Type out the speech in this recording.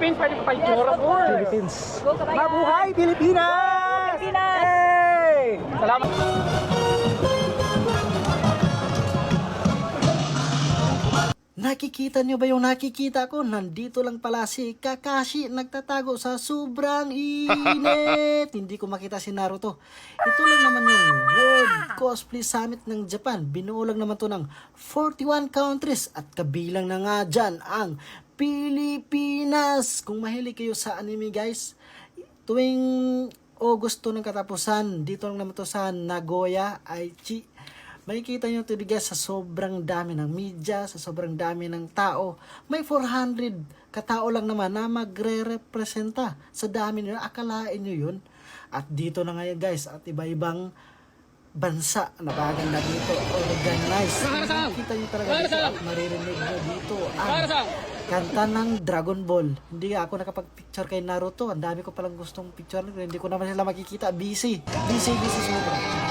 Philippines, pwede pa picture, of course. Philippines. Mabuhay, Pilipinas! Hey! Salamat. Nakikita nyo ba yung nakikita ko? Nandito lang pala si Kakashi nagtatago sa sobrang init. Hindi ko makita si Naruto. Ito lang naman yung World Cosplay Summit ng Japan. Binuo lang naman to ng 41 countries at kabilang na nga dyan ang Pilipinas. Kung mahilig kayo sa anime guys, tuwing August to ng katapusan, dito lang naman to sa Nagoya, Aichi. Makikita nyo ito guys sa sobrang dami ng media, sa sobrang dami ng tao. May 400 katao lang naman na magre-representa sa dami nila. Akalain nyo yun. At dito na ngayon guys, at iba-ibang bansa na baganda dito. Organized. Makikita nyo talaga dito at maririnig nyo dito ang kanta ng Dragon Ball. Hindi ako nakapag-picture kay Naruto. Ang dami ko palang gustong picture. Hindi ko naman sila makikita. Busy sobra.